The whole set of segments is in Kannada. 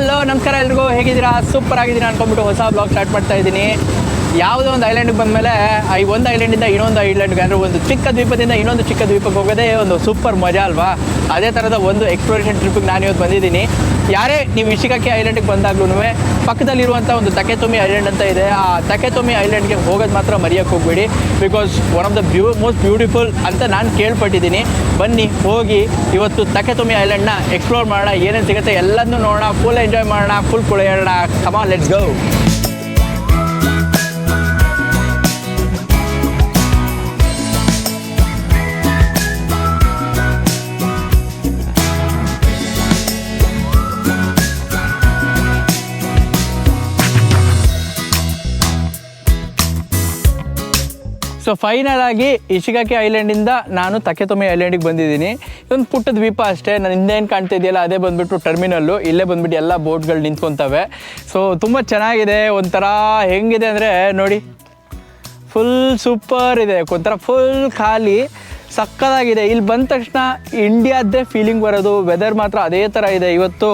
ಹಲೋ ನಮಸ್ಕಾರ ಎಲ್ರಿಗೂ, ಹೇಗಿದ್ದೀರಾ? ಸೂಪರ್ ಆಗಿದ್ದೀರಾ ಅನ್ಕೊಂಡ್ಬಿಟ್ಟು ಹೊಸ ಬ್ಲಾಗ್ ಸ್ಟಾರ್ಟ್ ಮಾಡ್ತಾ ಇದ್ದೀನಿ. ಯಾವುದೋ ಒಂದು ಐಲ್ಯಾಂಡ್ಗೆ ಬಂದಮೇಲೆ ಈ ಒಂದು ಐಲ್ಯಾಂಡಿಂದ ಇನ್ನೊಂದು ಐಲ್ಯಾಂಡ್ಗೆ, ಅಂದರೆ ಒಂದು ಚಿಕ್ಕ ದ್ವೀಪದಿಂದ ಇನ್ನೊಂದು ಚಿಕ್ಕ ದ್ವೀಪಕ್ಕೆ ಹೋಗೋದೇ ಒಂದು ಸೂಪರ್ ಮಜಾ ಅಲ್ವಾ? ಅದೇ ಥರದ ಒಂದು ಎಕ್ಸ್ಪ್ಲೋರೇಷನ್ ಟ್ರಿಪ್ಪಿಗೆ ನಾನು ಇವತ್ತು ಬಂದಿದ್ದೀನಿ. ಯಾರೇ ನೀವು ಇಶಿಗಾಕಿ ಐಲ್ಯಾಂಡಿಗೆ ಬಂದಾಗ್ಲೂ ಪಕ್ಕದಲ್ಲಿರುವಂಥ ಒಂದು ತಕೆತೊಮಿ ಐಲ್ಯಾಂಡ್ ಅಂತ ಇದೆ. ಆ ತಕೆತೊಮಿ ಐಲ್ಯಾಂಡ್ಗೆ ಹೋಗೋದು ಮಾತ್ರ ಮರೆಯೋಕ್ಕೆ ಹೋಗಬೇಡಿ, because one of the most beautiful ಅಂತ ನಾನು ಕೇಳ್ಪಟ್ಟಿದ್ದೀನಿ. ಬನ್ನಿ ಹೋಗಿ ಇವತ್ತು ತಕೆತೊಮಿ ಐಲ್ಯಾಂಡ್ನ ಎಕ್ಸ್ಪ್ಲೋರ್ ಮಾಡೋಣ. ಏನೇನು ಸಿಗುತ್ತೆ ಎಲ್ಲದನ್ನೂ ನೋಡೋಣ, ಫುಲ್ ಎಂಜಾಯ್ ಮಾಡೋಣ, ಫುಲ್ ಕುಳಿಯೋಣ. Come on, let's go. So final ಆಗಿ ಇಶಿಗಾಕಿ ಐಲ್ಯಾಂಡಿಂದ ನಾನು ತಕೆತೊಮಿ ಐಲ್ಯಾಂಡಿಗೆ ಬಂದಿದ್ದೀನಿ. ಇದೊಂದು ಪುಟ್ಟ ದ್ವೀಪ ಅಷ್ಟೇ. ನಾನು ಹಿಂದೇನು ಕಾಣ್ತಾ ಇದೆಯಲ್ಲ ಅದೇ ಬಂದುಬಿಟ್ಟು ಟರ್ಮಿನಲ್ಲು. ಇಲ್ಲೇ ಬಂದುಬಿಟ್ಟು ಎಲ್ಲ ಬೋಟ್ಗಳು ನಿಂತ್ಕೊತವೆ. ಸೊ ತುಂಬ ಚೆನ್ನಾಗಿದೆ. ಒಂಥರ ಹೆಂಗಿದೆ ಅಂದರೆ ನೋಡಿ, ಫುಲ್ ಸೂಪರ್ ಇದೆ. ಒಂಥರ ಫುಲ್ ಖಾಲಿ, ಸಕ್ಕತ್ತಾಗಿದೆ. ಇಲ್ಲಿ ಬಂದ ತಕ್ಷಣ ಇಂಡಿಯಾದ್ದೇ ಫೀಲಿಂಗ್ ಬರೋದು. ವೆದರ್ ಮಾತ್ರ ಅದೇ ಥರ ಇದೆ. ಇವತ್ತು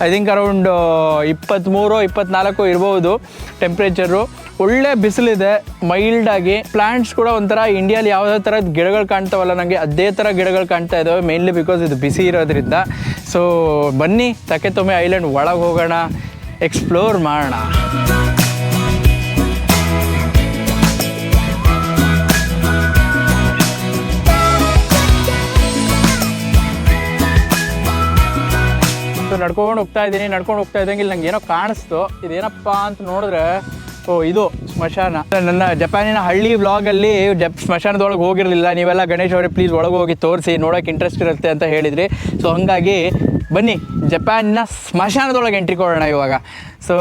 ಐ ಥಿಂಕ್ ಅರೌಂಡ್ 23-24 ಇರ್ಬೋದು ಟೆಂಪ್ರೇಚರು. ಒಳ್ಳೆ ಬಿಸಿಲಿದೆ, ಮೈಲ್ಡಾಗಿ. ಪ್ಲಾಂಟ್ಸ್ ಕೂಡ ಒಂಥರ ಇಂಡಿಯಾಲಿ ಯಾವುದೇ ಥರದ ಗಿಡಗಳು ಕಾಣ್ತಾವಲ್ಲ ನನಗೆ ಅದೇ ಥರ ಗಿಡಗಳು ಕಾಣ್ತಾ ಇದ್ದಾವೆ, ಮೇನ್ಲಿ ಬಿಕಾಸ್ ಇದು ಬಿಸಿ ಇರೋದ್ರಿಂದ. ಸೊ ಬನ್ನಿ ತಕೆತೊಮಿ ಐಲ್ಯಾಂಡ್ ಒಳಗೆ ಹೋಗೋಣ, ಎಕ್ಸ್ಪ್ಲೋರ್ ಮಾಡೋಣ. ನಡ್ಕೊಂಡು ಹೋಗ್ತಾ ಇದ್ದಂಗೆ ಇಲ್ಲಿ ನಂಗೆ ಏನೋ ಕಾಣಿಸ್ತು. ಇದೇನಪ್ಪ ಅಂತ ನೋಡಿದ್ರೆ, ಇದು ಸ್ಮಶಾನ. ನನ್ನ ಜಪಾನಿನ ಹಳ್ಳಿ ವ್ಲಾಗಲ್ಲಿ ಸ್ಮಶಾನದೊಳಗೆ ಹೋಗಿರಲಿಲ್ಲ. ನೀವೆಲ್ಲ ಗಣೇಶ್ ಅವರೇ ಪ್ಲೀಸ್ ಒಳಗೆ ಹೋಗಿ ತೋರಿಸಿ, ನೋಡೋಕೆ ಇಂಟ್ರೆಸ್ಟ್ ಇರುತ್ತೆ ಅಂತ ಹೇಳಿದ್ರಿ. ಸೊ ಹಾಗಾಗಿ ಬನ್ನಿ ಜಪಾನಿನ ಸ್ಮಶಾನದೊಳಗೆ ಎಂಟ್ರಿ ಕೊಡೋಣ ಇವಾಗ. ಸೊ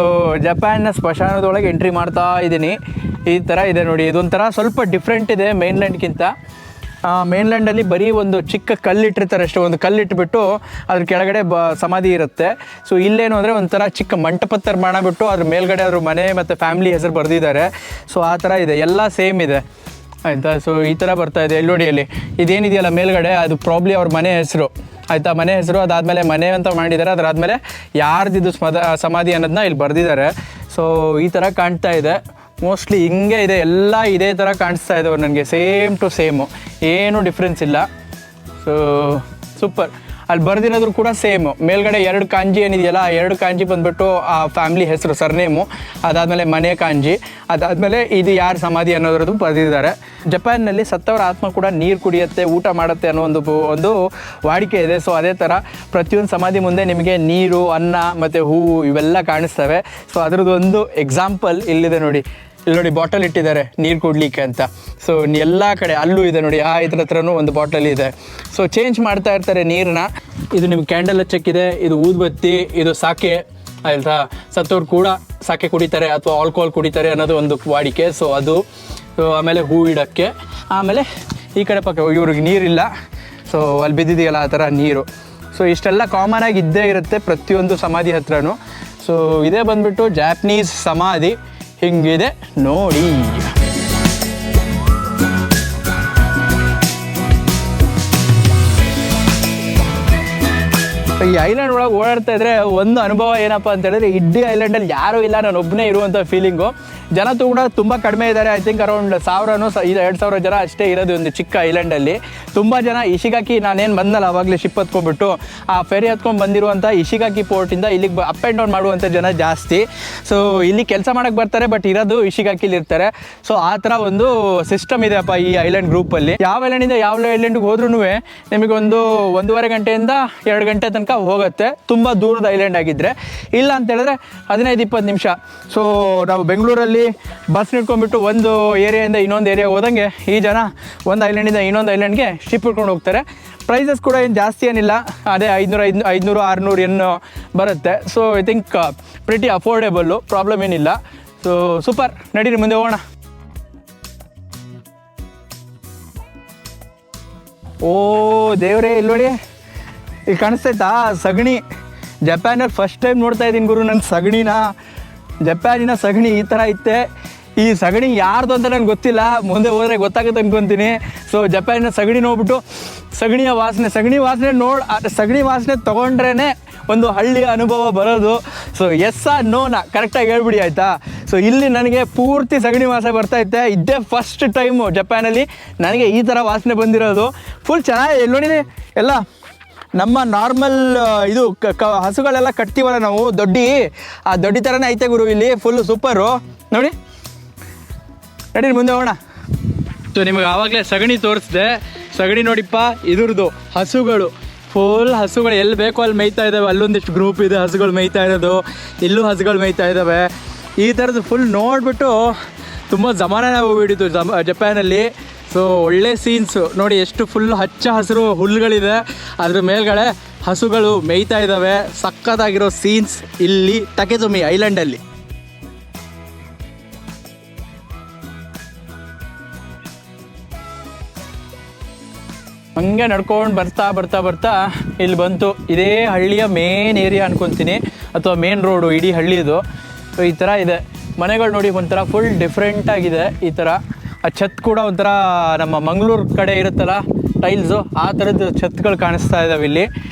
ಜಪಾನಿನ ಸ್ಮಶಾನದೊಳಗೆ ಎಂಟ್ರಿ ಮಾಡ್ತಾ ಇದ್ದೀನಿ. ಈ ಥರ ಇದೆ ನೋಡಿ. ಇದೊಂಥರ ಸ್ವಲ್ಪ ಡಿಫ್ರೆಂಟ್ ಇದೆ ಮೇನ್ಲ್ಯಾಂಡ್ಗಿಂತ. ಮೇನ್ಲ್ಯಾಂಡಲ್ಲಿ ಬರೀ ಒಂದು ಚಿಕ್ಕ ಕಲ್ಲಿಟ್ಟಿರ್ತಾರೆ ಅಷ್ಟೇ. ಒಂದು ಕಲ್ಲಿಟ್ಬಿಟ್ಟು ಅದ್ರ ಕೆಳಗಡೆ ಸಮಾಧಿ ಇರುತ್ತೆ. ಸೊ ಇಲ್ಲೇನು ಅಂದರೆ ಒಂಥರ ಚಿಕ್ಕ ಮಂಟಪ ಥರ ಮಾಡಿಬಿಟ್ಟು ಅದ್ರ ಮೇಲ್ಗಡೆ ಅದ್ರ ಮನೆ ಮತ್ತು ಫ್ಯಾಮಿಲಿ ಹೆಸರು ಬರೆದಿದ್ದಾರೆ. ಸೊ ಆ ಥರ ಇದೆ, ಎಲ್ಲ ಸೇಮ್ ಇದೆ ಆಯಿತಾ. ಸೊ ಈ ಥರ ಬರ್ತಾ ಇದೆ. ಎಲ್ಲಿ ನೋಡಿ, ಅಲ್ಲಿ ಇದೇನಿದೆಯಲ್ಲ ಮೇಲ್ಗಡೆ, ಅದು ಪ್ರಾಬ್ಲಿ ಅವ್ರ ಮನೆ ಹೆಸರು ಆಯಿತಾ. ಮನೆ ಹೆಸರು, ಅದಾದಮೇಲೆ ಮನೆ ಅಂತ ಮಾಡಿದ್ದಾರೆ. ಅದಾದಮೇಲೆ ಯಾರ್ದಿದ್ದು ಸಮಾಧಿ ಅನ್ನೋದನ್ನ ಇಲ್ಲಿ ಬರೆದಿದ್ದಾರೆ. ಸೊ ಈ ಥರ ಕಾಣ್ತಾ ಇದೆ. ಮೋಸ್ಟ್ಲಿ ಹಿಂಗೆ ಇದೆ, ಎಲ್ಲ ಇದೇ ಥರ ಕಾಣಿಸ್ತಾ ಇದ್ದಾವೆ ನನಗೆ, ಸೇಮ್ ಟು ಸೇಮು, ಏನೂ ಡಿಫ್ರೆನ್ಸ್ ಇಲ್ಲ. So super. ಅಲ್ಲಿ ಬರೆದಿರೋದ್ರು ಕೂಡ ಸೇಮು. ಮೇಲ್ಗಡೆ 2 ಕಾಂಜಿ ಏನಿದೆಯಲ್ಲ, ಆ 2 ಕಾಂಜಿ ಬಂದುಬಿಟ್ಟು ಆ ಫ್ಯಾಮ್ಲಿ ಹೆಸರು, ಸರ್ನೇಮು. ಅದಾದಮೇಲೆ ಮನೆ ಕಾಂಜಿ, ಅದಾದಮೇಲೆ ಇದು ಯಾರು ಸಮಾಧಿ ಅನ್ನೋದ್ರದ್ದು ಬರೆದಿದ್ದಾರೆ. ಜಪಾನ್ನಲ್ಲಿ ಸತ್ತವರ ಆತ್ಮ ಕೂಡ ನೀರು ಕುಡಿಯುತ್ತೆ, ಊಟ ಮಾಡುತ್ತೆ ಅನ್ನೋ ಒಂದು ವಾಡಿಕೆ ಇದೆ. ಸೊ ಅದೇ ಥರ ಪ್ರತಿಯೊಂದು ಸಮಾಧಿ ಮುಂದೆ ನಿಮಗೆ ನೀರು, ಅನ್ನ ಮತ್ತು ಹೂವು ಇವೆಲ್ಲ ಕಾಣಿಸ್ತವೆ. ಸೊ ಅದರದ್ದು ಒಂದು ಎಕ್ಸಾಂಪಲ್ ಇಲ್ಲಿದೆ ನೋಡಿ. ಇಲ್ಲಿ ನೋಡಿ, ಬಾಟಲ್ ಇಟ್ಟಿದ್ದಾರೆ ನೀರು ಕುಡಲಿಕ್ಕೆ ಅಂತ. ಸೊ ಎಲ್ಲ ಕಡೆ ಅಲ್ಲೂ ಇದೆ ನೋಡಿ, ಆ ಇದ್ರ ಹತ್ರನೂ ಒಂದು ಬಾಟಲ್ ಇದೆ. ಸೊ ಚೇಂಜ್ ಮಾಡ್ತಾ ಇರ್ತಾರೆ ನೀರನ್ನ. ಇದು ನಿಮ್ಗೆ ಕ್ಯಾಂಡಲ್ ಹಚ್ಚಕ್ಕಿದೆ, ಇದು ಊದುಬತ್ತಿ, ಇದು ಸಾಕೆ ಆಯ್ತಾ. ಸತ್ತವ್ರು ಕೂಡ ಸಾಕೆ ಕುಡಿತಾರೆ ಅಥವಾ ಆಲ್ಕೋಹಾಲ್ ಕುಡಿತಾರೆ ಅನ್ನೋದು ಒಂದು ವಾಡಿಕೆ. ಸೊ ಅದು, ಆಮೇಲೆ ಹೂ ಇಡೋಕ್ಕೆ. ಆಮೇಲೆ ಈ ಕಡೆ ಪಕ್ಕ ಇವ್ರಿಗೆ ನೀರಿಲ್ಲ, ಸೊ ಅಲ್ಲಿ ಬಿದ್ದಿದೆಯಲ್ಲ ಆ ಥರ ನೀರು. ಸೊ ಇಷ್ಟೆಲ್ಲ ಕಾಮನ್ ಆಗಿ ಇದ್ದೇ ಇರುತ್ತೆ ಪ್ರತಿಯೊಂದು ಸಮಾಧಿ ಹತ್ರನೂ. ಸೊ ಇದೇ ಬಂದುಬಿಟ್ಟು ಜಾಪನೀಸ್ ಸಮಾಧಿ, ಹಿಂಗಿದೆ ನೋಡಿ. ಈ ಐಲ್ಯಾಂಡ್ ಒಳಗೆ ಓಡಾಡ್ತಾ ಇದ್ರೆ ಒಂದು ಅನುಭವ ಏನಪ್ಪ ಅಂತ ಹೇಳಿದ್ರೆ, ಇಡೀ ಐಲ್ಯಾಂಡಲ್ಲಿ ಯಾರೂ ಇಲ್ಲ, ನಾನು ಒಬ್ಬನೇ ಇರುವಂಥ ಫೀಲಿಂಗು. ಜನ ಕೂಡ ತುಂಬ ಕಡಿಮೆ ಇದ್ದಾರೆ. ಐ ಥಿಂಕ್ ಅರೌಂಡ್ 2,000 ಜನ ಅಷ್ಟೇ ಇರೋದು ಒಂದು ಚಿಕ್ಕ ಐಲ್ಯಾಂಡಲ್ಲಿ. ತುಂಬ ಜನ ಇಶಿಗಾಕಿ, ನಾನೇನು ಬಂದಲ್ಲ ಆವಾಗಲೇ ಶಿಪ್ ಹತ್ಕೊಂಡ್ಬಿಟ್ಟು ಆ ಫೆರಿ ಹತ್ಕೊಂಡು ಬಂದಿರುವಂಥ ಇಶಿಗಾಕಿ ಪೋರ್ಟಿಂದ ಇಲ್ಲಿಗೆ ಅಪ್ ಆ್ಯಂಡ್ ಡೌನ್ ಮಾಡುವಂಥ ಜನ ಜಾಸ್ತಿ. ಸೊ ಇಲ್ಲಿ ಕೆಲಸ ಮಾಡೋಕ್ಕೆ ಬರ್ತಾರೆ, ಬಟ್ ಇರೋದು ಇಶಿಗಾಕಿಲಿ ಇರ್ತಾರೆ. ಸೊ ಆ ಥರ ಒಂದು ಸಿಸ್ಟಮ್ ಇದೆಯಪ್ಪ ಈ ಐಲ್ಯಾಂಡ್ ಗ್ರೂಪಲ್ಲಿ. ಯಾವ ಐಲ್ಯಾಂಡಿಂದ ಯಾವ ಐಲ್ಯಾಂಡ್ಗೆ ಹೋದ್ರೂ ನಿಮಗೆ 1.5 ಗಂಟೆಯಿಂದ 2 ಗಂಟೆ ತನಕ ಹೋಗುತ್ತೆ, ತುಂಬ ದೂರದ ಐಲ್ಯಾಂಡ್ ಆಗಿದ್ದರೆ. ಇಲ್ಲ ಅಂತ ಹೇಳಿದ್ರೆ 15-20 ನಿಮಿಷ. ಸೊ ನಾವು ಬೆಂಗಳೂರಲ್ಲಿ ಬಸ್ ನಿಡ್ಕೊಂಡ್ಬಿಟ್ಟು ಒಂದು ಏರಿಯಾದಿಂದ ಇನ್ನೊಂದು ಏರಿಯಾ ಹೋದಂಗೆ ಈ ಜನ ಒಂದು ಐಲ್ಯಾಂಡಿಂದ ಇನ್ನೊಂದು ಐಲ್ಯಾಂಡ್ಗೆ ಶಿಪ್ ಹಿಡ್ಕೊಂಡು ಹೋಗ್ತಾರೆ. ಪ್ರೈಸಸ್ ಕೂಡ ಏನು ಜಾಸ್ತಿ ಏನಿಲ್ಲ, ಅದೇ 500-600 ಏನು ಬರುತ್ತೆ. So I think pretty affordable, problem ಏನಿಲ್ಲ. ಸೊ ಸೂಪರ್, ನಡೀರಿ ಮುಂದೆ ಹೋಗೋಣ. ಓ ದೇವ್ರೇ, ಇಲ್ಲಿ ನೋಡಿ, ಇಲ್ಲಿ ಕಾಣಿಸ್ತೈತಾ ಸಗಣಿ. ಜಪಾನಲ್ಲಿ ಫಸ್ಟ್ ಟೈಮ್ ನೋಡ್ತಾ ಇದ್ದೀನಿ ಗುರು ನಾನು ಸಗಣಿನ. ಜಪಾನಿನ ಸಗಣಿ ಈ ಥರ ಇತ್ತೆ. ಈ ಸಗಣಿ ಯಾರ್ದು ಅಂತ ನನಗೆ ಗೊತ್ತಿಲ್ಲ, ಮುಂದೆ ಹೋದರೆ ಗೊತ್ತಾಗುತ್ತೆ ಅನ್ಕೊತೀನಿ. ಸೊ ಜಪಾನಿನ ಸಗಣಿ ನೋಡ್ಬಿಟ್ಟು ಸಗಣಿಯ ವಾಸನೆ ಸಗಣಿ ವಾಸನೆ ತೊಗೊಂಡ್ರೇ ಒಂದು ಹಳ್ಳಿಯ ಅನುಭವ ಬರೋದು. ಸೊ ಎಸ್ ಆ ನೋನಾ ಕರೆಕ್ಟಾಗಿ ಹೇಳ್ಬಿಡಿ ಆಯಿತಾ. ಸೊ ಇಲ್ಲಿ ನನಗೆ ಪೂರ್ತಿ ಸಗಣಿ ವಾಸನೆ ಬರ್ತಾಯಿತ್ತೆ. ಇದ್ದೇ ಫಸ್ಟ್ ಟೈಮು ಜಪಾನಲ್ಲಿ ನನಗೆ ಈ ಥರ ವಾಸನೆ ಬಂದಿರೋದು. ಫುಲ್ ಚೆನ್ನಾಗಿದೆ. ಇಲ್ಲಿ ನೋಡಿದೆ ಎಲ್ಲ ನಮ್ಮ ನಾರ್ಮಲ್ ಇದು ಹಸುಗಳೆಲ್ಲ ಕಟ್ತೀವಲ್ಲ ನಾವು ಆ ದೊಡ್ಡಿ ಥರನೇ ಐತೆ ಗುರು ಇಲ್ಲಿ. ಫುಲ್ಲು ಸೂಪರು ನೋಡಿ. ನಡೀರಿ ಮುಂದೆ ಹೋಗೋಣ. ಸೊ ನಿಮಗೆ ಆವಾಗಲೇ ಸಗಣಿ ತೋರಿಸ್ದೆ. ಸಗಣಿ ನೋಡಿಪ್ಪ ಇದ್ರದ್ದು ಹಸುಗಳು, ಫುಲ್ ಹಸುಗಳು ಎಲ್ಲಿ ಬೇಕೋ ಅಲ್ಲಿ ಮೇಯ್ತಾ ಇದ್ದಾವೆ. ಅಲ್ಲೊಂದಿಷ್ಟು ಗ್ರೂಪ್ ಇದೆ ಹಸುಗಳು ಮೇಯ್ತಾ ಇರೋದು, ಇಲ್ಲೂ ಹಸುಗಳು ಮೇಯ್ತಾ ಇದ್ದಾವೆ. ಈ ಥರದ್ದು ಫುಲ್ ನೋಡಿಬಿಟ್ಟು ತುಂಬ ಜಮಾನ ಹೋಗ್ಬಿಟ್ಟಿತ್ತು ಜಪಾನಲ್ಲಿ. ಸೊ ಒಳ್ಳೆ ಸೀನ್ಸು ನೋಡಿ, ಎಷ್ಟು ಫುಲ್ ಹಚ್ಚ ಹಸಿರು ಹುಲ್ಲುಗಳಿದೆ, ಅದ್ರ ಮೇಲ್ಗಡೆ ಹಸುಗಳು ಮೇಯ್ತಾ ಇದ್ದಾವೆ. ಸಕ್ಕತ್ತಾಗಿರೋ ಸೀನ್ಸ್ ಇಲ್ಲಿ ತಕೆಜುಮಿ ಐಲ್ಯಾಂಡಲ್ಲಿ. ಹಂಗೆ ನಡ್ಕೊಂಡು ಬರ್ತಾ ಇಲ್ಲಿ ಬಂತು. ಇದೇ ಹಳ್ಳಿಯ ಮೇನ್ ಏರಿಯಾ ಅನ್ಕೊತೀನಿ, ಅಥವಾ ಮೇನ್ ರೋಡು ಇಡೀ ಹಳ್ಳಿದು. ಸೊ ಈ ಥರ ಇದೆ ಮನೆಗಳು ನೋಡಿ, ಒಂಥರ ಫುಲ್ ಡಿಫ್ರೆಂಟ್ ಆಗಿದೆ. ಈ ಥರ ಆ ಛತ್ ಕೂಡ ಒಂಥರ ನಮ್ಮ ಮಂಗಳೂರು ಕಡೆ ಇರುತ್ತಲ್ಲ ಟೈಲ್ಸು, ಆ ಥರದ್ದು ಛತ್ಗಳು ಕಾಣಿಸ್ತಾ ಇದ್ದಾವೆ ಇಲ್ಲಿ.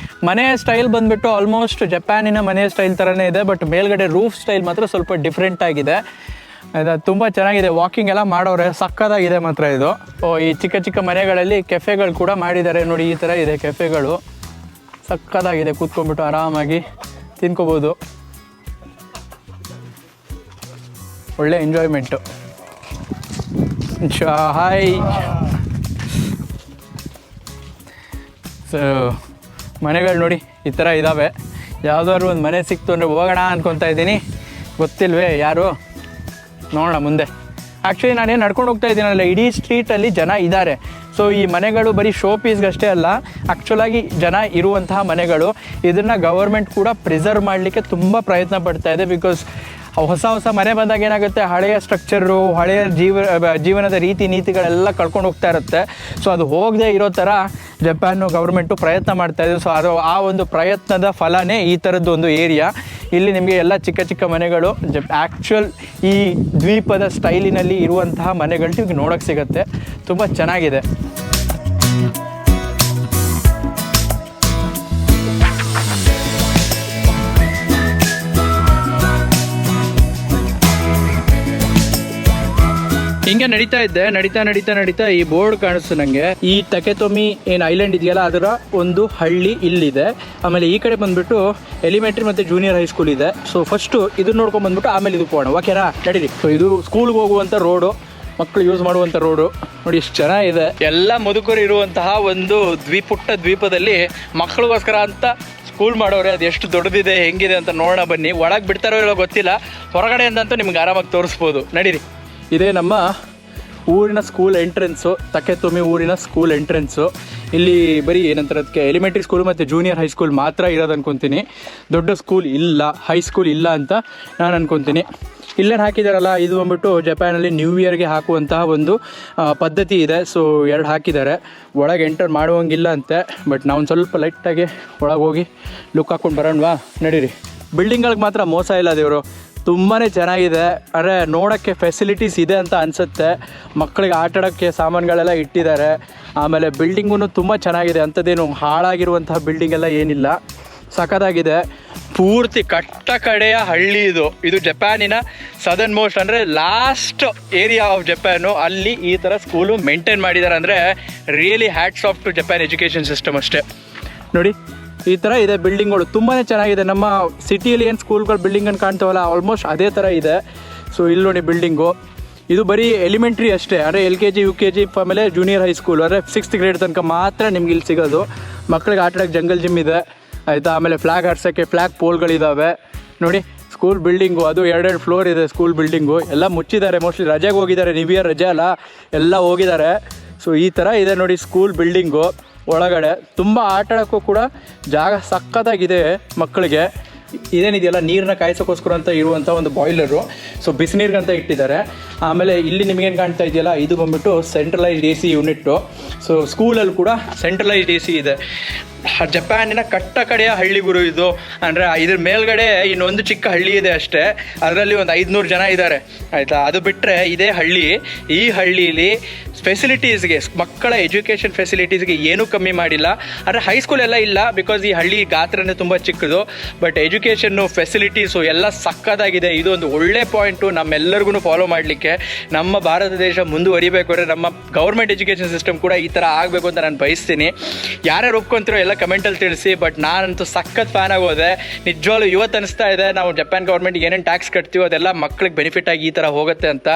ಮನೆಯ ಸ್ಟೈಲ್ ಬಂದುಬಿಟ್ಟು ಆಲ್ಮೋಸ್ಟ್ ಜಪಾನಿನ ಮನೆಯ ಸ್ಟೈಲ್ ಥರನೇ ಇದೆ, ಬಟ್ ಮೇಲ್ಗಡೆ ರೂಫ್ ಸ್ಟೈಲ್ ಮಾತ್ರ ಸ್ವಲ್ಪ ಡಿಫ್ರೆಂಟ್ ಆಗಿದೆ. ಇದು ತುಂಬ ಚೆನ್ನಾಗಿದೆ. ವಾಕಿಂಗ್ ಎಲ್ಲ ಮಾಡೋರೆ, ಸಕ್ಕತ್ತಾಗಿದೆ ಮಾತ್ರ ಇದು. ಈ ಚಿಕ್ಕ ಚಿಕ್ಕ ಮನೆಗಳಲ್ಲಿ ಕೆಫೆಗಳು ಕೂಡ ಮಾಡಿದ್ದಾರೆ ನೋಡಿ. ಈ ಥರ ಇದೆ ಕೆಫೆಗಳು, ಸಕ್ಕತ್ತಾಗಿದೆ. ಕೂತ್ಕೊಂಡ್ಬಿಟ್ಟು ಆರಾಮಾಗಿ ತಿನ್ಕೋಬೋದು, ಒಳ್ಳೆ ಎಂಜಾಯ್ಮೆಂಟು. ಹಾಯ್. ಸೊ ಮನೆಗಳು ನೋಡಿ ಈ ಥರ ಇದ್ದಾವೆ. ಯಾವುದಾದ್ರು ಒಂದು ಮನೆ ಸಿಕ್ತು ಅಂದರೆ ಹೋಗೋಣ ಅಂದ್ಕೊತಾ ಇದ್ದೀನಿ. ಗೊತ್ತಿಲ್ವೇ ಯಾರು, ನೋಡೋಣ ಮುಂದೆ. ಆ್ಯಕ್ಚುಲಿ ನಾನೇನು ನಡ್ಕೊಂಡು ಹೋಗ್ತಾ ಇದ್ದೀನಲ್ಲ, ಇಡೀ ಸ್ಟ್ರೀಟಲ್ಲಿ ಜನ ಇದ್ದಾರೆ. ಸೊ ಈ ಮನೆಗಳು ಬರೀ ಶೋ ಪೀಸ್ಗಷ್ಟೇ ಅಲ್ಲ, ಆ್ಯಕ್ಚುಲಾಗಿ ಜನ ಇರುವಂತಹ ಮನೆಗಳು. ಇದನ್ನು ಗವರ್ಮೆಂಟ್ ಕೂಡ ಪ್ರಿಸರ್ವ್ ಮಾಡಲಿಕ್ಕೆ ತುಂಬ ಪ್ರಯತ್ನ ಪಡ್ತಾ ಇದೆ. ಬಿಕಾಸ್ ಹೊಸ ಮನೆ ಬಂದಾಗ ಏನಾಗುತ್ತೆ, ಹಳೆಯ ಸ್ಟ್ರಕ್ಚರು, ಹಳೆಯ ಜೀವನದ ರೀತಿ ನೀತಿಗಳೆಲ್ಲ ಕಳ್ಕೊಂಡು ಹೋಗ್ತಾ ಇರುತ್ತೆ. ಸೊ ಅದು ಹೋಗದೆ ಇರೋ ಥರ ಜಪಾನು ಗೌರ್ಮೆಂಟು ಪ್ರಯತ್ನ ಮಾಡ್ತಾಯಿದೆ. ಸೊ ಅದು ಆ ಒಂದು ಪ್ರಯತ್ನದ ಫಲನೇ ಈ ಥರದ್ದು ಒಂದು ಏರಿಯಾ. ಇಲ್ಲಿ ನಿಮಗೆ ಎಲ್ಲ ಚಿಕ್ಕ ಚಿಕ್ಕ ಮನೆಗಳು ಆ್ಯಕ್ಚುಯಲ್ ಈ ದ್ವೀಪದ ಸ್ಟೈಲಿನಲ್ಲಿ ಇರುವಂತಹ ಮನೆಗಳು ನಿಮಗೆ ನೋಡೋಕ್ಕೆ ಸಿಗುತ್ತೆ. ತುಂಬ ಚೆನ್ನಾಗಿದೆ. ಹಿಂಗೆ ನಡೀತಾ ಇದ್ದೆ, ನಡೀತಾ ಈ ಬೋರ್ಡ್ ಕಾಣಿಸ್ತು ನನಗೆ. ಈ ತಕೆತೊಮಿ ಏನು ಐಲ್ಯಾಂಡ್ ಇದೆಯಲ್ಲ ಅದರ ಒಂದು ಹಳ್ಳಿ ಇಲ್ಲಿದೆ. ಆಮೇಲೆ ಈ ಕಡೆ ಬಂದ್ಬಿಟ್ಟು ಎಲಿಮೆಂಟ್ರಿ ಮತ್ತು ಜೂನಿಯರ್ ಹೈಸ್ಕೂಲ್ ಇದೆ. ಸೊ ಫಸ್ಟು ಇದನ್ನ ನೋಡ್ಕೊಂಡು ಬಂದ್ಬಿಟ್ಟು ಆಮೇಲೆ ಇದು ಹೋಗೋಣ, ಓಕೆನಾ? ನಡೀರಿ. ಸೊ ಇದು ಸ್ಕೂಲ್ಗೆ ಹೋಗುವಂಥ ರೋಡು, ಮಕ್ಕಳು ಯೂಸ್ ಮಾಡುವಂಥ ರೋಡು ನೋಡಿ, ಎಷ್ಟು ಚೆನ್ನಾಗಿದೆ. ಎಲ್ಲ ಮುದುಕರು ಇರುವಂತಹ ಒಂದು ಪುಟ್ಟ ದ್ವೀಪದಲ್ಲಿ ಮಕ್ಕಳಿಗೋಸ್ಕರ ಅಂತ ಸ್ಕೂಲ್ ಮಾಡೋರೆ. ಅದು ಎಷ್ಟು ದೊಡ್ಡದಿದೆ, ಹೆಂಗಿದೆ ಅಂತ ನೋಡೋಣ ಬನ್ನಿ. ಒಳಗೆ ಬಿಡ್ತಾರೋ ಇಲ್ಲೋ ಗೊತ್ತಿಲ್ಲ, ಹೊರಗಡೆಯಿಂದಂತೂ ನಿಮ್ಗೆ ಆರಾಮಾಗಿ ತೋರಿಸ್ಬೋದು. ನಡೀರಿ. ಇದೇ ನಮ್ಮ ಊರಿನ ಸ್ಕೂಲ್ ಎಂಟ್ರೆನ್ಸು, ತಕೆತೊಮಿ ಊರಿನ ಸ್ಕೂಲ್ ಎಂಟ್ರೆನ್ಸು. ಇಲ್ಲಿ ಬರೀ ಏನಂತಾರೆ ಅದಕ್ಕೆ ಎಲಿಮೆಂಟ್ರಿ ಸ್ಕೂಲ್ ಮತ್ತು ಜೂನಿಯರ್ ಹೈಸ್ಕೂಲ್ ಮಾತ್ರ ಇರೋದು ಅನ್ಕೊತೀನಿ. ದೊಡ್ಡ ಸ್ಕೂಲ್ ಇಲ್ಲ, ಹೈಸ್ಕೂಲ್ ಇಲ್ಲ ಅಂತ ನಾನು ಅನ್ಕೊತೀನಿ. ಇಲ್ಲೇನು ಹಾಕಿದಾರಲ್ಲ, ಇದು ಬಂದ್ಬಿಟ್ಟು ಜಪಾನಲ್ಲಿ ನ್ಯೂ ಇಯರ್ಗೆ ಹಾಕುವಂತಹ ಒಂದು ಪದ್ಧತಿ ಇದೆ. ಸೊ 2 ಹಾಕಿದ್ದಾರೆ. ಒಳಗೆ ಎಂಟರ್ ಮಾಡುವಂಗಿಲ್ಲ ಅಂತೆ, ಬಟ್ ನಾವು ಒಂದು ಸ್ವಲ್ಪ ಲೈಟಾಗಿ ಒಳಗೆ ಹೋಗಿ ಲುಕ್ ಹಾಕ್ಕೊಂಡು ಬರೋಣವಾ? ನಡೀರಿ. ಬಿಲ್ಡಿಂಗ್ಗಳಿಗೆ ಮಾತ್ರ ಮೋಸ ಇಲ್ಲ ದೇವರು, ತುಂಬಾ ಚೆನ್ನಾಗಿದೆ. ಅಂದರೆ ನೋಡೋಕ್ಕೆ ಫೆಸಿಲಿಟೀಸ್ ಇದೆ ಅಂತ ಅನಿಸುತ್ತೆ. ಮಕ್ಕಳಿಗೆ ಆಟಾಡೋಕ್ಕೆ ಸಾಮಾನುಗಳೆಲ್ಲ ಇಟ್ಟಿದ್ದಾರೆ. ಆಮೇಲೆ ಬಿಲ್ಡಿಂಗೂ ತುಂಬ ಚೆನ್ನಾಗಿದೆ, ಅಂಥದ್ದೇನು ಹಾಳಾಗಿರುವಂತಹ ಬಿಲ್ಡಿಂಗ್ ಎಲ್ಲ ಏನಿಲ್ಲ, ಸಖತ್ತಾಗಿದೆ. ಪೂರ್ತಿ ಕಟ್ಟ ಕಡೆಯ ಹಳ್ಳಿ ಇದು ಜಪಾನಿನ ಸದರ್ನ್ ಮೋಸ್ಟ್ ಅಂದರೆ ಲಾಸ್ಟ್ ಏರಿಯಾ ಆಫ್ ಜಪಾನು. ಅಲ್ಲಿ ಈ ಥರ ಸ್ಕೂಲು ಮೇಂಟೈನ್ ಮಾಡಿದ್ದಾರೆ ಅಂದರೆ really hats off to Japan education system ಅಷ್ಟೇ. ನೋಡಿ ಈ ಥರ ಇದೆ ಬಿಲ್ಡಿಂಗ್ಗಳು, ತುಂಬಾ ಚೆನ್ನಾಗಿದೆ. ನಮ್ಮ ಸಿಟಿಯಲ್ಲಿ ಏನು ಸ್ಕೂಲ್ಗಳು ಬಿಲ್ಡಿಂಗನ್ನು ಕಾಣ್ತಾವಲ್ಲ, ಆಲ್ಮೋಸ್ಟ್ ಅದೇ ಥರ ಇದೆ. ಸೊ ಇಲ್ಲಿ ನೋಡಿ ಬಿಲ್ಡಿಂಗು, ಇದು ಬರೀ ಎಲಿಮೆಂಟ್ರಿ ಅಷ್ಟೇ. ಅಂದರೆ LKG UKG ಆಮೇಲೆ ಜೂನಿಯರ್ ಹೈಸ್ಕೂಲ್ ಅಂದರೆ 6th ಗ್ರೇಡ್ ತನಕ ಮಾತ್ರ ನಿಮ್ಗೆ ಇಲ್ಲಿ ಸಿಗೋದು. ಮಕ್ಕಳಿಗೆ ಆಟಾಡೋಕ್ಕೆ ಜಂಗಲ್ ಜಿಮ್ ಇದೆ ಆಯಿತಾ. ಆಮೇಲೆ ಫ್ಲ್ಯಾಗ್ ಹಾರ್ಸೋಕ್ಕೆ ಫ್ಲ್ಯಾಗ್ ಪೋಲ್ಗಳಿದ್ದಾವೆ ನೋಡಿ. ಸ್ಕೂಲ್ ಬಿಲ್ಡಿಂಗು ಅದು 2 ಫ್ಲೋರ್ ಇದೆ. ಸ್ಕೂಲ್ ಬಿಲ್ಡಿಂಗು ಎಲ್ಲ ಮುಚ್ಚಿದ್ದಾರೆ, ಮೋಸ್ಟ್ಲಿ ರಜೆಗೆ ಹೋಗಿದ್ದಾರೆ. ನ್ಯೂ ಇಯರ್ ರಜೆ ಅಲ್ಲ, ಎಲ್ಲ ಹೋಗಿದ್ದಾರೆ. ಸೊ ಈ ಥರ ಇದೆ ನೋಡಿ ಸ್ಕೂಲ್ ಬಿಲ್ಡಿಂಗು. ಒಳಗಡೆ ತುಂಬ ಆಟಾಡೋಕ್ಕೂ ಕೂಡ ಜಾಗ ಸಕ್ಕತ್ತಾಗಿದೆ ಮಕ್ಕಳಿಗೆ. ಇದೇನಿದೆಯಲ್ಲ ನೀರನ್ನ ಕಾಯಿಸೋಕ್ಕೋಸ್ಕರ ಅಂತ ಇರುವಂಥ ಒಂದು ಬಾಯ್ಲರು. ಸೊ ಬಿಸಿನೀರಿಗಂತ ಇಟ್ಟಿದ್ದಾರೆ. ಆಮೇಲೆ ಇಲ್ಲಿ ನಿಮಗೇನು ಕಾಣ್ತಾ ಇದೆಯಲ್ಲ, ಇದು ಬಂದ್ಬಿಟ್ಟು ಸೆಂಟ್ರಲೈಸ್ಡ್ AC ಯೂನಿಟ್ಟು. ಸೊ ಸ್ಕೂಲಲ್ಲಿ ಕೂಡ ಸೆಂಟ್ರಲೈಸ್ಡ್ AC ಇದೆ. ಜಪಾನಿನ ಕಟ್ಟ ಕಡೆಯ ಹಳ್ಳಿ ಗುರು ಇದು. ಅಂದರೆ ಇದ್ರ ಮೇಲ್ಗಡೆ ಇನ್ನೊಂದು ಚಿಕ್ಕ ಹಳ್ಳಿ ಇದೆ ಅಷ್ಟೇ, ಅದರಲ್ಲಿ ಒಂದು 500 ಜನ ಇದ್ದಾರೆ ಆಯಿತಾ. ಅದು ಬಿಟ್ಟರೆ ಇದೇ ಹಳ್ಳಿ. ಈ ಹಳ್ಳಿಲಿ ಫೆಸಿಲಿಟೀಸ್ಗೆ, ಮಕ್ಕಳ ಎಜುಕೇಷನ್ ಫೆಸಿಲಿಟೀಸ್ಗೆ ಏನೂ ಕಮ್ಮಿ ಮಾಡಿಲ್ಲ. ಅಂದರೆ ಹೈಸ್ಕೂಲ್ ಎಲ್ಲ ಇಲ್ಲ, ಬಿಕಾಸ್ ಈ ಹಳ್ಳಿ ಗಾತ್ರನೇ ತುಂಬ ಚಿಕ್ಕದು. ಬಟ್ ಎಜುಕೇಷನ್ನು ಫೆಸಿಲಿಟೀಸು ಎಲ್ಲ ಸಕ್ಕದಾಗಿದೆ. ಇದು ಒಂದು ಒಳ್ಳೆ ಪಾಯಿಂಟು ನಮ್ಮೆಲ್ಲರಿಗೂ ಫಾಲೋ ಮಾಡಲಿಕ್ಕೆ. ನಮ್ಮ ಭಾರತ ದೇಶ ಮುಂದುವರಿಬೇಕು ಅಂದರೆ ನಮ್ಮ ಗೌರ್ಮೆಂಟ್ ಎಜುಕೇಷನ್ ಸಿಸ್ಟಮ್ ಕೂಡ ಈ ಥರ ಆಗಬೇಕು ಅಂತ ನಾನು ಬಯಸ್ತೀನಿ. ಯಾರ್ಯಾರು ಒಪ್ಕೊಂತಿರೋ ಎಲ್ಲ ಕಮೆಂಟಲ್ಲಿ ತಿಳಿಸಿ. ಬಟ್ ನಾನಂತೂ ಸಖತ್ ಫ್ಯಾನ್ ಆಗೋದೆ. ನಿಜವಾಗ್ಲೂ ಇವತ್ತು ಅನಿಸ್ತಾ ಇದೆ ನಾವು ಜಪಾನ್ ಗೌರ್ಮೆಂಟ್ಗೆ ಏನೇನು ಟ್ಯಾಕ್ಸ್ ಕಟ್ತೀವೋ ಅದೆಲ್ಲ ಮಕ್ಳಿಗೆ ಬೆನಿಫಿಟ್ ಆಗಿ ಈ ಥರ ಹೋಗುತ್ತೆ ಅಂತ.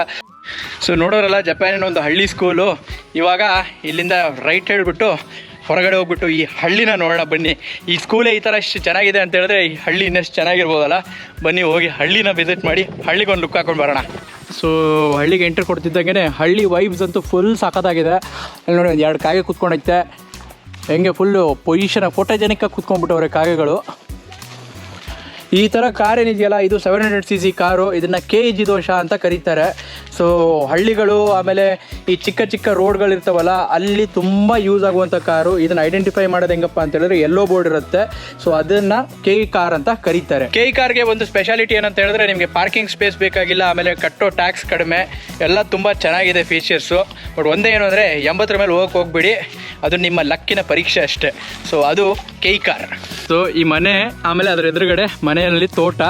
ಸೊ ನೋಡೋರಲ್ಲ, ಜಪಾನಿನ ಒಂದು ಹಳ್ಳಿ ಸ್ಕೂಲು. ಇವಾಗ ಇಲ್ಲಿಂದ ರೈಟ್ ಹೇಳ್ಬಿಟ್ಟು ಹೊರಗಡೆ ಹೋಗ್ಬಿಟ್ಟು ಈ ಹಳ್ಳಿನ ನೋಡೋಣ ಬನ್ನಿ. ಈ ಸ್ಕೂಲೇ ಈ ಥರ ಇಷ್ಟು ಚೆನ್ನಾಗಿದೆ ಅಂತ ಹೇಳಿದ್ರೆ ಈ ಹಳ್ಳಿ ಇನ್ನಷ್ಟು ಚೆನ್ನಾಗಿರ್ಬೋದಲ್ಲ. ಬನ್ನಿ ಹೋಗಿ ಹಳ್ಳಿನ ವಿಸಿಟ್ ಮಾಡಿ ಹಳ್ಳಿಗೊಂದು ಲುಕ್ ಹಾಕೊಂಡು ಬರೋಣ. ಸೊ ಹಳ್ಳಿಗೆ ಎಂಟ್ರಿ ಕೊಡ್ತಿದ್ದಾಗೆ ಹಳ್ಳಿ ವೈಬ್ಸ್ ಅಂತೂ ಫುಲ್ ಸಾಕತ್ತಾಗಿದೆ. ಅಲ್ಲಿ ನೋಡಿ ಒಂದು 2 ಕಾಗೆ ಕೂತ್ಕೊಂಡೈತೆ. ಹೆಂಗೆ ಫುಲ್ಲು ಪೊಸಿಷನ್ ಫೋಟೋಜೆನಿಕ್ಕಾಗಿ ಕೂತ್ಕೊಂಡ್ಬಿಟ್ಟವ್ರೆ ಕಾಗೆಗಳು. ಈ ಥರ ಕಾರ್ ಏನಿದೆಯಲ್ಲ, ಇದು 700cc ಕಾರು. ಇದನ್ನು KG ದೋಷ ಅಂತ ಕರೀತಾರೆ. ಸೊ ಹಳ್ಳಿಗಳು ಆಮೇಲೆ ಈ ಚಿಕ್ಕ ಚಿಕ್ಕ ರೋಡ್ಗಳಿರ್ತಾವಲ್ಲ, ಅಲ್ಲಿ ಯೂಸ್ ಆಗುವಂಥ ಕಾರು. ಇದನ್ನು ಐಡೆಂಟಿಫೈ ಮಾಡೋದು ಹೆಂಗಪ್ಪ ಅಂತ ಹೇಳಿದ್ರೆ ಯೆಲ್ಲೋ ಬೋರ್ಡ್ ಇರುತ್ತೆ. ಸೊ ಅದನ್ನು KE ಕಾರ್ ಅಂತ ಕರೀತಾರೆ. KE ಕಾರ್ಗೆ ಒಂದು ಸ್ಪೆಷಾಲಿಟಿ ಏನಂತ ಹೇಳಿದ್ರೆ ನಿಮಗೆ ಪಾರ್ಕಿಂಗ್ ಸ್ಪೇಸ್ ಬೇಕಾಗಿಲ್ಲ, ಆಮೇಲೆ ಕಟ್ಟೋ ಟ್ಯಾಕ್ಸ್ ಕಡಿಮೆ, ಎಲ್ಲ ತುಂಬ ಚೆನ್ನಾಗಿದೆ ಫೀಚರ್ಸು. ಬಟ್ ಒಂದೇ ಏನು ಅಂದರೆ 80 ಮೇಲೆ ಹೋಗ್ಬಿಡಿ, ಅದು ನಿಮ್ಮ ಲಕ್ಕಿನ ಪರೀಕ್ಷೆ ಅಷ್ಟೇ. ಸೊ ಅದು KE ಕಾರ್. ಸೊ ಈ ಮನೆ, ಆಮೇಲೆ ಅದರ ಎದುರುಗಡೆ ಮನೆಯಲ್ಲಿ ತೋಟ.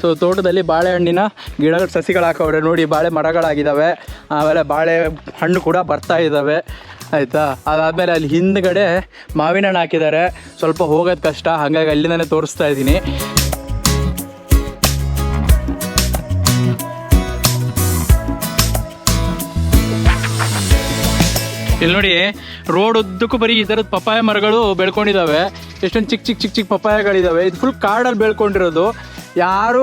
ಸೊ ತೋಟದಲ್ಲಿ ಬಾಳೆಹಣ್ಣಿನ ಗಿಡಗಳು, ಸಸಿಗಳು ಹಾಕವ್ರೆ ನೋಡಿ. ಬಾಳೆ ಮರಗಳಾಗಿದ್ದಾವೆ, ಆಮೇಲೆ ಬಾಳೆ ಹಣ್ಣು ಕೂಡ ಬರ್ತಾ ಇದ್ದಾವೆ ಆಯಿತಾ. ಅದಾದಮೇಲೆ ಅಲ್ಲಿ ಹಿಂದ್ಗಡೆ ಮಾವಿನ ಹಣ್ಣು ಹಾಕಿದ್ದಾರೆ. ಸ್ವಲ್ಪ ಹೋಗೋದು ಕಷ್ಟ, ಹಾಗಾಗಿ ಅಲ್ಲಿಂದನೇ ತೋರಿಸ್ತಾ ಇದ್ದೀನಿ. ಇಲ್ಲಿ ನೋಡಿ, ರೋಡ್ ಉದ್ದಕ್ಕೂ ಬರೀ ಈ ಥರದ ಪಪ್ಪಾಯ ಮರಗಳು ಬೆಳ್ಕೊಂಡಿದ್ದಾವೆ. ಎಷ್ಟೊಂದು ಚಿಕ್ಕ ಚಿಕ್ಕ ಪಪ್ಪಾಯಗಳಿದ್ದಾವೆ. ಇದು ಫುಲ್ ಕಾಡಲ್ಲಿ ಬೆಳ್ಕೊಂಡಿರೋದು. ಯಾರು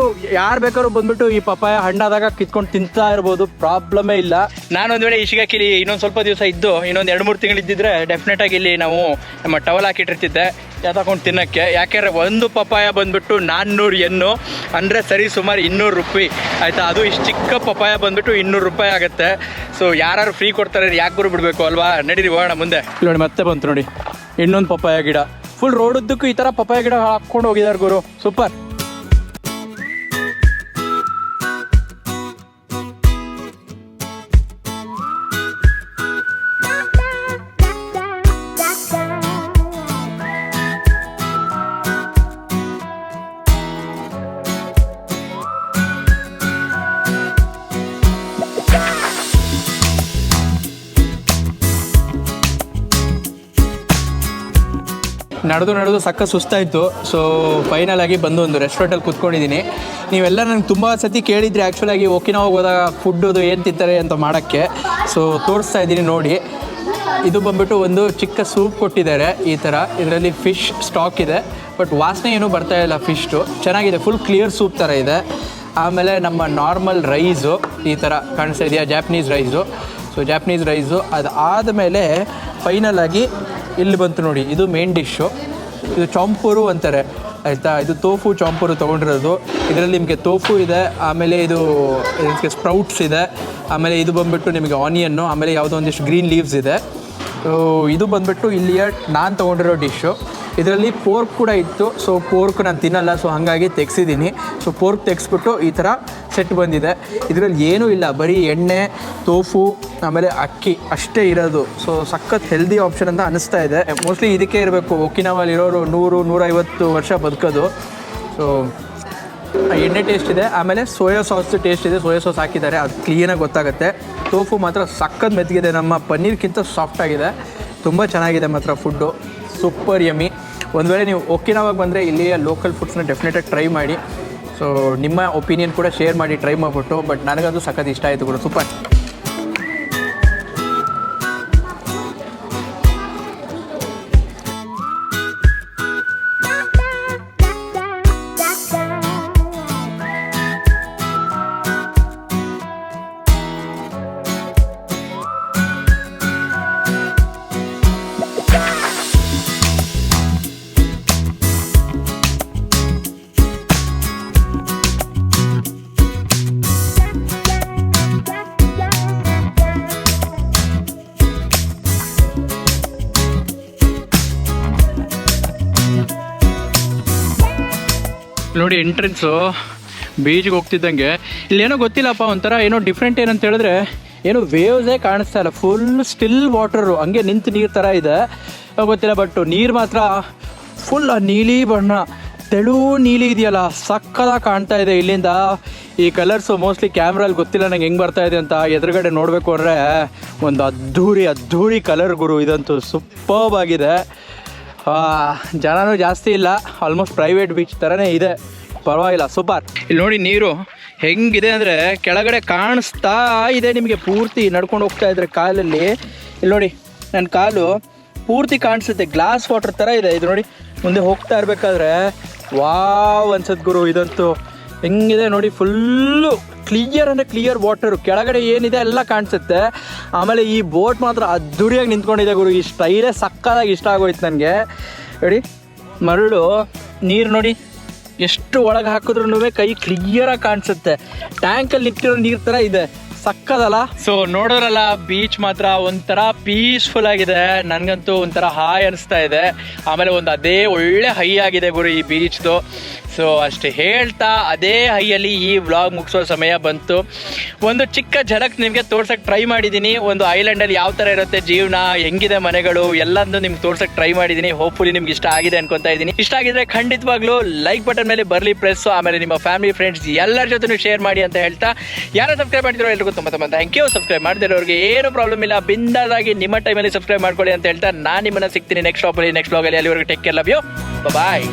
ಬೇಕಾದ್ರೂ ಬಂದ್ಬಿಟ್ಟು ಈ ಪಪ್ಪಾಯ ಹಣ್ಣಾದಾಗ ಕಿತ್ಕೊಂಡು ತಿಂತಾ ಇರ್ಬೋದು, ಪ್ರಾಬ್ಲಮೇ ಇಲ್ಲ. ನಾನೊಂದು ವೇಳೆ ಇಶಿಗಾಕಿಲಿ ಇನ್ನೊಂದು ಸ್ವಲ್ಪ ದಿವಸ ಇದ್ದು, ಇನ್ನೊಂದು 2-3 ತಿಂಗಳು ಇದ್ದಿದ್ರೆ ಡೆಫಿನೆಟಾಗಿ ಇಲ್ಲಿ ನಾವು ನಮ್ಮ ಟವಲ್ ಹಾಕಿಟ್ಟಿರ್ತಿದ್ದೆ ತಗೊಂಡು ತಿನ್ನೋಕ್ಕೆ. ಯಾಕೆಂದರೆ ಒಂದು ಪಪ್ಪಾಯ ಬಂದ್ಬಿಟ್ಟು 400 ಎನ್ನು, ಅಂದರೆ ಸರಿ ಸುಮಾರು 200 ರೂಪಾಯಿ ಆಯಿತಾ. ಅದು ಇಷ್ಟು ಚಿಕ್ಕ ಪಪ್ಪಾಯ ಬಂದ್ಬಿಟ್ಟು 200 ರೂಪಾಯಿ ಆಗುತ್ತೆ. ಸೊ ಯಾರು ಫ್ರೀ ಕೊಡ್ತಾರೆ, ಯಾಕೆ ಗುರು ಬಿಡಬೇಕು ಅಲ್ವಾ. ನಡೀರಿ ಹೋಗೋಣ ಮುಂದೆ. ನೋಡಿ ಮತ್ತೆ ಬಂತು ನೋಡಿ ಇನ್ನೊಂದು ಪಪ್ಪಾಯ ಗಿಡ. ಫುಲ್ ರೋಡ್ ಉದ್ದಕ್ಕೂ ಈ ಥರ ಪಪ್ಪಾಯ ಗಿಡ ಹಾಕ್ಕೊಂಡು ಹೋಗಿದ್ದಾರೆ ಗುರು, ಸೂಪರ್. ನಡೆದು ಸಕ್ಕ ಸುಸ್ತಾಯಿತು. ಸೊ ಫೈನಲ್ ಆಗಿ ಬಂದು ಒಂದು ರೆಸ್ಟೋರೆಂಟಲ್ಲಿ ಕೂತ್ಕೊಂಡಿದ್ದೀನಿ. ನೀವೆಲ್ಲ ನನಗೆ ತುಂಬ ಸತಿ ಕೇಳಿದ್ರಿ ಆ್ಯಕ್ಚುಲಾಗಿ ಓಕಿನಾವಾಗ ಹೋದಾಗ ಫುಡ್ಡು ಏನು ತಿಂತಾರೆ ಅಂತ ಮಾಡೋಕ್ಕೆ. ಸೊ ತೋರಿಸ್ತಾ ಇದ್ದೀನಿ ನೋಡಿ. ಇದು ಬಂದ್ಬಿಟ್ಟು ಒಂದು ಚಿಕ್ಕ ಸೂಪ್ ಕೊಟ್ಟಿದ್ದಾರೆ ಈ ಥರ. ಇದರಲ್ಲಿ ಫಿಶ್ ಸ್ಟಾಕ್ ಇದೆ, ಬಟ್ ವಾಸನೆ ಏನೂ ಬರ್ತಾ ಇಲ್ಲ. ಫಿಶ್ಟು ಚೆನ್ನಾಗಿದೆ, ಫುಲ್ ಕ್ಲಿಯರ್ ಸೂಪ್ ಥರ ಇದೆ. ಆಮೇಲೆ ನಮ್ಮ ನಾರ್ಮಲ್ ರೈಸು ಈ ಥರ ಕಾಣಿಸ್ತಾ ಇದೆಯಾ, Japanese rice. So Japanese rice ಅದಾದಮೇಲೆ ಫೈನಲ್ ಆಗಿ ಇಲ್ಲಿ ಬಂತು ನೋಡಿ, ಇದು ಮೇನ್ ಡಿಶ್ಶು. ಇದು ಚಾಂಪೂರು ಅಂತಾರೆ ಆಯಿತಾ. ಇದು ತೋಫು ಚಾಂಪೂರು ತೊಗೊಂಡಿರೋದು. ಇದರಲ್ಲಿ ನಿಮಗೆ ತೋಫು ಇದೆ, ಆಮೇಲೆ ಇದು ಇದಕ್ಕೆ ಸ್ಪ್ರೌಟ್ಸ್ ಇದೆ, ಆಮೇಲೆ ಇದು ಬಂದುಬಿಟ್ಟು ನಿಮಗೆ ಆನಿಯನ್ನು, ಆಮೇಲೆ ಯಾವುದೋ ಒಂದಿಷ್ಟು ಗ್ರೀನ್ ಲೀವ್ಸ್ ಇದೆ. ಇದು ಬಂದುಬಿಟ್ಟು ಇಲ್ಲಿಯ ನಾನು ತೊಗೊಂಡಿರೋ ಡಿಶ್ಶು. ಇದರಲ್ಲಿ ಪೋರ್ಕ್ ಕೂಡ ಇತ್ತು. ಸೊ ಪೋರ್ಕ್ ನಾನು ತಿನ್ನಲ್ಲ, ಸೊ ಹಾಗಾಗಿ ತೆಗ್ಸಿದ್ದೀನಿ. ಸೊ ಪೋರ್ಕ್ ತೆಗೆಸ್ಬಿಟ್ಟು ಈ ಥರ ಸೆಟ್ ಬಂದಿದೆ. ಇದರಲ್ಲಿ ಏನೂ ಇಲ್ಲ, ಬರೀ ಎಣ್ಣೆ, ತೋಫು, ಆಮೇಲೆ ಅಕ್ಕಿ ಅಷ್ಟೇ ಇರೋದು. ಸೊ ಸಖತ್ ಹೆಲ್ದಿ ಆಪ್ಷನ್ ಅಂತ ಅನಿಸ್ತಾ ಇದೆ. ಮೋಸ್ಟ್ಲಿ ಇದಕ್ಕೆ ಇರಬೇಕು ಒಕಿನಾವಲ್ಲಿರೋರು 100-150 ವರ್ಷ ಬದುಕೋದು. ಸೊ ಎಣ್ಣೆ ಟೇಸ್ಟ್ ಇದೆ, ಆಮೇಲೆ ಸೋಯಾ ಸಾಸ್ ಟೇಸ್ಟ್ ಇದೆ. ಸೋಯಾ ಸಾಸ್ ಹಾಕಿದ್ದಾರೆ, ಅದು ಕ್ಲೀನಾಗಿ ಗೊತ್ತಾಗುತ್ತೆ. ಟೋಫು ಮಾತ್ರ ಸಖತ್ ಮೆತ್ತಗಿದೆ, ನಮ್ಮ ಪನ್ನೀರ್ಗಿಂತ ಸಾಫ್ಟಾಗಿದೆ. ತುಂಬ ಚೆನ್ನಾಗಿದೆ ಮಾತ್ರ ಫುಡ್ಡು, ಸೂಪರ್ ಯಮ್ಮಿ. ಒಂದು ವೇಳೆ ನೀವು ಒಕಿನಾವಾಗ ಬಂದರೆ ಇಲ್ಲಿಯ ಲೋಕಲ್ ಫುಡ್ಸ್ನ ಡೆಫಿನೆಟಾಗಿ ಟ್ರೈ ಮಾಡಿ. ಸೊ ನಿಮ್ಮ ಒಪಿನಿಯನ್ ಕೂಡ ಶೇರ್ ಮಾಡಿ ಟ್ರೈ ಮಾಡಿಬಿಟ್ಟು. ಬಟ್ ನನಗದು ಸಖತ್ ಇಷ್ಟ ಆಯಿತು ಕೂಡ, ಸೂಪರ್. ನೋಡಿ ಎಂಟ್ರೆನ್ಸು ಬೀಚ್ಗೆ ಹೋಗ್ತಿದ್ದಂಗೆ ಇಲ್ಲೇನೋ ಗೊತ್ತಿಲ್ಲಪ್ಪ, ಒಂಥರ ಏನೋ ಡಿಫ್ರೆಂಟ್ ಏನಂತ ಹೇಳಿದ್ರೆ ಏನು ವೇವ್ಸೇ ಕಾಣಿಸ್ತಾ ಇಲ್ಲ, ಫುಲ್ ಸ್ಟಿಲ್ ವಾಟರು, ಹಂಗೆ ನಿಂತು ನೀರು ಥರ ಇದೆ ಗೊತ್ತಿಲ್ಲ. ಬಟ್ ನೀರು ಮಾತ್ರ ಫುಲ್ ನೀಲಿ ಬಣ್ಣ, ತೆಳು ನೀಲಿ ಇದೆಯಲ್ಲ, ಸಕ್ಕದಾಗಿ ಕಾಣ್ತಾ ಇದೆ ಇಲ್ಲಿಂದ. ಈ ಕಲರ್ಸು ಮೋಸ್ಟ್ಲಿ ಕ್ಯಾಮ್ರಲ್ಲಿ ಗೊತ್ತಿಲ್ಲ ನಂಗೆ ಹೆಂಗೆ ಬರ್ತಾ ಇದೆ ಅಂತ. ಎದುರುಗಡೆ ನೋಡಬೇಕು ಅಂದರೆ ಒಂದು ಅದ್ಧೂರಿ ಕಲರ್ ಗುರು, ಇದಂತೂ ಸೂಪರ್ಬ್ ಆಗಿದೆ. ಜನನೂ ಜಾಸ್ತಿ ಇಲ್ಲ, ಆಲ್ಮೋಸ್ಟ್ ಪ್ರೈವೇಟ್ ಬೀಚ್ ಥರನೇ ಇದೆ, ಪರವಾಗಿಲ್ಲ, ಸೂಪರ್. ಇಲ್ಲಿ ನೋಡಿ ನೀರು ಹೆಂಗಿದೆ ಅಂದರೆ ಕೆಳಗಡೆ ಕಾಣಿಸ್ತಾ ಇದೆ ನಿಮಗೆ ಪೂರ್ತಿ. ನಡ್ಕೊಂಡು ಹೋಗ್ತಾ ಇದ್ರೆ ಕಾಲಲ್ಲಿ ಇಲ್ಲಿ ನೋಡಿ ನನ್ನ ಕಾಲು ಪೂರ್ತಿ ಕಾಣಿಸುತ್ತೆ, ಗ್ಲಾಸ್ ವಾಟರ್ ಥರ ಇದೆ ಇದು ನೋಡಿ. ಮುಂದೆ ಹೋಗ್ತಾ ಇರಬೇಕಾದ್ರೆ ವಾವ್ ಅನ್ಸತ್ ಗುರು, ಇದಂತೂ ಹೆಂಗಿದೆ ನೋಡಿ, ಫುಲ್ಲು ಕ್ಲಿಯರ್ ಅಂದರೆ ಕ್ಲಿಯರ್ ವಾಟರು, ಕೆಳಗಡೆ ಏನಿದೆ ಎಲ್ಲ ಕಾಣಿಸುತ್ತೆ. ಆಮೇಲೆ ಈ ಬೋಟ್ ಮಾತ್ರ ಅದ್ದೂರಿಯಾಗಿ ನಿಂತ್ಕೊಂಡಿದೆ ಗುರು, ಈ ಸ್ಟೈಲೇ ಸಕ್ಕದಾಗಿ ಇಷ್ಟ ಆಗೋಯ್ತು ನನಗೆ. ನೋಡಿ ಮರಳು ನೀರು ನೋಡಿ ಎಷ್ಟು ಒಳಗೆ ಹಾಕಿದ್ರೂ ಕೈ ಕ್ಲಿಯರಾಗಿ ಕಾಣಿಸುತ್ತೆ, ಟ್ಯಾಂಕಲ್ಲಿ ನಿಂತಿರೋ ನೀರು ಥರ ಇದೆ, ಸಕ್ಕದಲ್ಲ. ಸೊ ನೋಡೋರಲ್ಲ, ಬೀಚ್ ಮಾತ್ರ ಒಂಥರ ಪೀಸ್ಫುಲ್ ಆಗಿದೆ, ನನಗಂತೂ ಒಂಥರ ಹಾಯ್ ಅನಿಸ್ತಾ ಇದೆ. ಆಮೇಲೆ ಒಂದು ಅದೇ ಒಳ್ಳೆ ಹೈ ಆಗಿದೆ ಗುರು ಈ ಬೀಚ್ದು. ಸೊ ಅಷ್ಟು ಹೇಳ್ತಾ ಅದೇ ಹೈಯಲ್ಲಿ ಈ ವ್ಲಾಗ್ ಮುಗಿಸೋ ಸಮಯ ಬಂತು. ಒಂದು ಚಿಕ್ಕ ಝಲಕ್ ನಿಮಗೆ ತೋರ್ಸಕ್ಕೆ ಟ್ರೈ ಮಾಡಿದ್ದೀನಿ, ಒಂದು ಐಲ್ಯಾಂಡಲ್ಲಿ ಯಾವ ಥರ ಇರುತ್ತೆ ಜೀವನ, ಹೆಂಗಿದೆ ಮನೆಗಳು ಎಲ್ಲಂದು ನಿಮ್ಗೆ ತೋರ್ಸಕ್ಕೆ ಟ್ರೈ ಮಾಡಿದ್ದೀನಿ. ಹೋಪ್ಫುಲಿ ನಿಮ್ಗೆ ಇಷ್ಟ ಆಗಿದೆ ಅನ್ಕೊತಾ ಇದ್ದೀನಿ. ಇಷ್ಟ ಆಗಿದ್ರೆ ಖಂಡಿತವಾಗ್ಲೂ ಲೈಕ್ ಬಟನ್ ಮೇಲೆ ಬರಲಿ ಪ್ರೆಸ್, ಆಮೇಲೆ ನಿಮ್ಮ ಫ್ಯಾಮಿಲಿ ಫ್ರೆಂಡ್ಸ್ ಎಲ್ಲರ ಜೊತೆ ಶೇರ್ ಮಾಡಿ ಅಂತ ಹೇಳ್ತಾ, ಯಾರು ಸಬ್ಸ್ಕ್ರೈಬ್ ಮಾಡಿದ್ರು ಎಲ್ರಿಗೂ ತುಂಬ ಥ್ಯಾಂಕ್ ಯು. ಸಬ್ಸ್ಕ್ರೈಬ್ ಮಾಡದಿರೋರಿಗೆ ಏನು ಪ್ರಾಬ್ಲಮ್ ಇಲ್ಲ, ಬಿಂದಾಗಿ ನಿಮ್ಮ ಟೈಮಲ್ಲಿ ಸಬ್ಸ್ಕ್ರೈಬ್ ಮಾಡ್ಕೊಳ್ಳಿ ಅಂತ ಹೇಳ್ತಾ ನಾನು ನಿಮ್ಮನ್ನ ಸಿಗ್ತೀನಿ ನೆಕ್ಸ್ಟ್ ವ್ಲಾಗಲ್ಲಿ. ಅಲ್ಲಿವರೆಗೂ take care, love you, bye.